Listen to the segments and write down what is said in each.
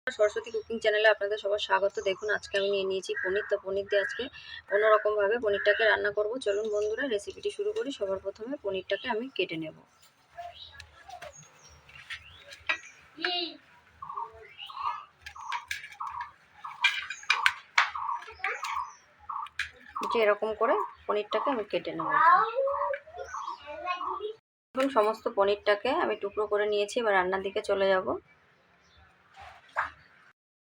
Saraswati cooking চ্যানেলে আপনাদের সবার স্বাগত। দেখুন আজকে আমি নিয়ে নিয়েছি পনির। তো পনির দিয়ে আজকে অন্যরকমভাবে পনিরটাকে রান্না করব। চলুন বন্ধুরা রেসিপিটি শুরু করি। সবার প্রথমে পনিরটাকে আমি কেটে নেব। এরকম করে পনিরটাকে আমি কেটে নেব। এখন সমস্ত পনিরটাকে আমি টুকরো করে নিয়েছি। এবার রান্নার দিকে চলে যাব।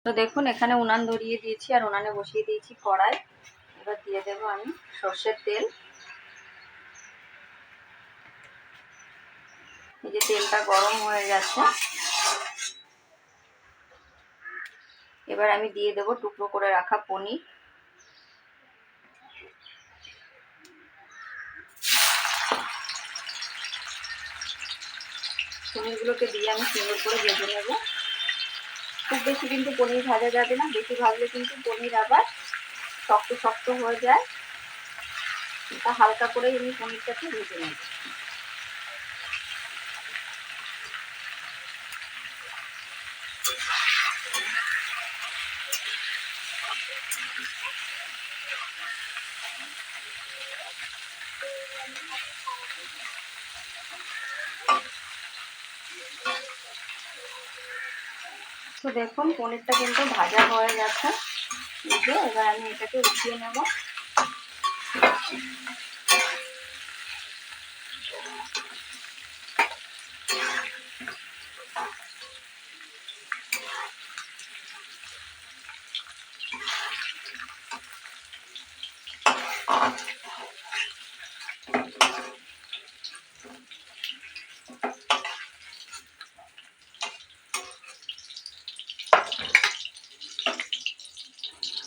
তো দেখুন এখানে উনান ধরিয়ে দিয়েছি আর উনানে বসিয়ে দিয়েছি কড়াই। এবার দিয়ে দেব আমি সর্ষের তেল। এই যে তেলটা গরম হয়ে গেছে, এবার আমি দিয়ে দেব টুকরো করে রাখা পনির। পনিরগুলোকে দিয়ে আমি সুন্দর করে ভেজে নেব। খুব বেশি কিন্তু পনির ভাজা যাবে না, বেশি ভাজলে কিন্তু পনির আবার শক্ত শক্ত হয়ে যায়। তা হালকা করে আমি পনিরটাকে ভেজে নেব। তো দেখুন পনিরটা কিন্তু ভাজা হয়ে গেছে। এবার আমি এটাকে উঠিয়ে নেব।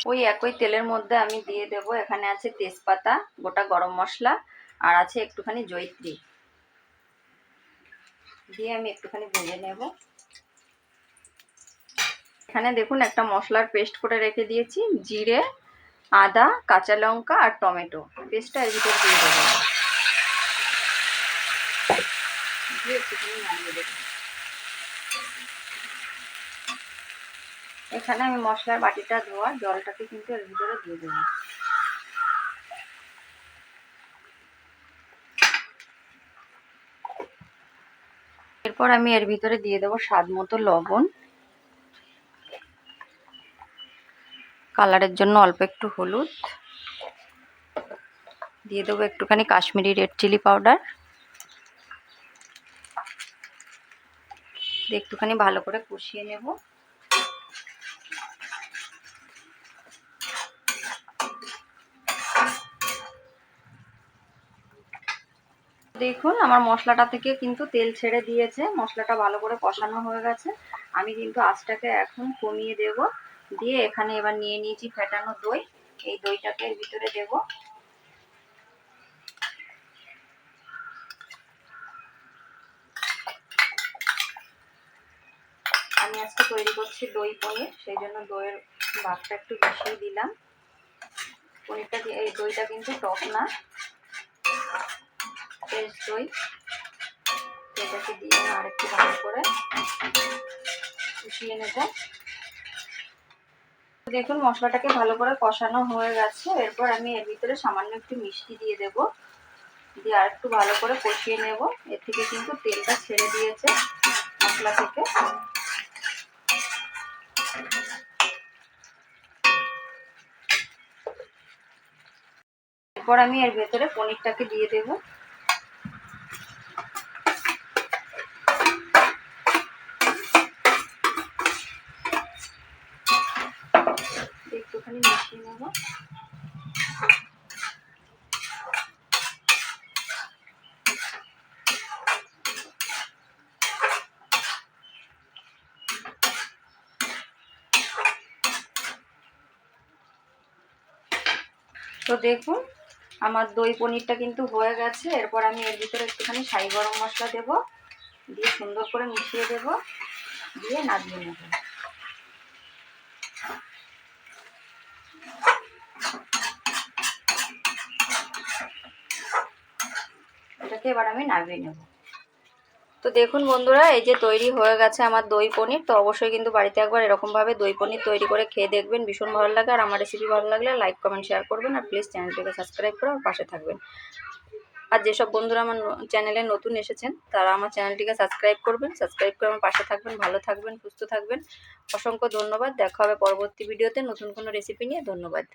ওই একই তেলের মধ্যে আমি দিয়ে দেব, এখানে আছে তেজপাতা, গোটা গরম মশলা আর আছে একটুখানি জয়িত্রী। দিয়ে আমি একটুখানি ভেজে নেব। এখানে দেখুন একটা মশলার পেস্ট করে রেখে দিয়েছি। জিরে, আদা, কাঁচা লঙ্কা আর টমেটো পেস্টটা এর ভিতরে দিয়ে দেবো। দিয়ে একটুখানি নাড়িয়ে দেবো। এখানে আমি মশলার বাটিটা ধোয়া জলটাকে কিন্তু এর ভিতরে দিয়ে দেবো। এরপর আমি এর ভিতরে দিয়ে দেবো স্বাদ মতো লবণ, কালারের জন্য অল্প একটু হলুদ, দিয়ে দেবো একটুখানি কাশ্মীরি রেড চিলি পাউডার। দিয়ে একটুখানি ভালো করে কষিয়ে নেব। দেখুন আমার মশলাটা থেকে কিন্তু তেল ছেড়ে দিয়েছে, মশলাটা ভালো করে কষানো হয়ে গেছে। আমি কিন্তু আঁচটাকে এখন কমিয়ে দেব। দিয়ে এখানে এবার নিয়ে নিয়েছি ফেটানো দই। এই দইটাকে এর ভিতরে দেব। আমি আজকে তৈরি করছি দই পনির, সেই জন্য দইয়ের ভাগটা একটু বেশি দিলাম। পনিরটা এই দইটা কিন্তু টক না, ফ্রেশ দই। এটাকে দিয়ে আরেকটু ভালো করে কষিয়ে নেব। দেখুন মশলাটাকে ভালো করে কষানো হয়ে গেছে। এরপর আমি এর ভিতরে সামান্য একটু মিষ্টি দিয়ে দেব। দিয়ে আর একটু ভালো করে কষিয়ে নেব। এর থেকে কিন্তু তেলটা ছেড়ে দিয়েছে মশলা থেকে। এরপর আমি এর ভেতরে পনিরটাকে দিয়ে দেব। একটুখানি মিশিয়ে নেব। তো দেখুন আমার দই পনিরটা কিন্তু হয়ে গেছে। এরপর আমি এর ভিতরে একটুখানি শাহি গরম মশলা দেব। দিয়ে সুন্দর করে মিশিয়ে দেব। দিয়ে নামিয়ে নেব। এটাকে এবার আমি নামিয়ে নেব। তো তো দেখুন বন্ধুরা, এই যে তৈরি হয়ে গেছে আমার দই পনির। তো অবশ্যই কিন্তু বাড়িতে একবার এরকমভাবে দই পনির তৈরি করে খেয়ে দেখবেন, ভীষণ ভালো লাগে। আর আমার রেসিপি ভালো লাগলে লাইক কমেন্ট শেয়ার করবেন, আর প্লিজ চ্যানেলটিকে সাবস্ক্রাইব করে আমার পাশে থাকবেন। আর যেসব বন্ধুরা আমার চ্যানেলে নতুন এসেছেন তারা আমার চ্যানেলটিকে সাবস্ক্রাইব করবেন, সাবস্ক্রাইব করে আমার পাশে থাকবেন। ভালো থাকবেন, সুস্থ থাকবেন। অসংখ্য ধন্যবাদ। দেখা হবে পরবর্তী ভিডিওতে নতুন কোনো রেসিপি নিয়ে। ধন্যবাদ।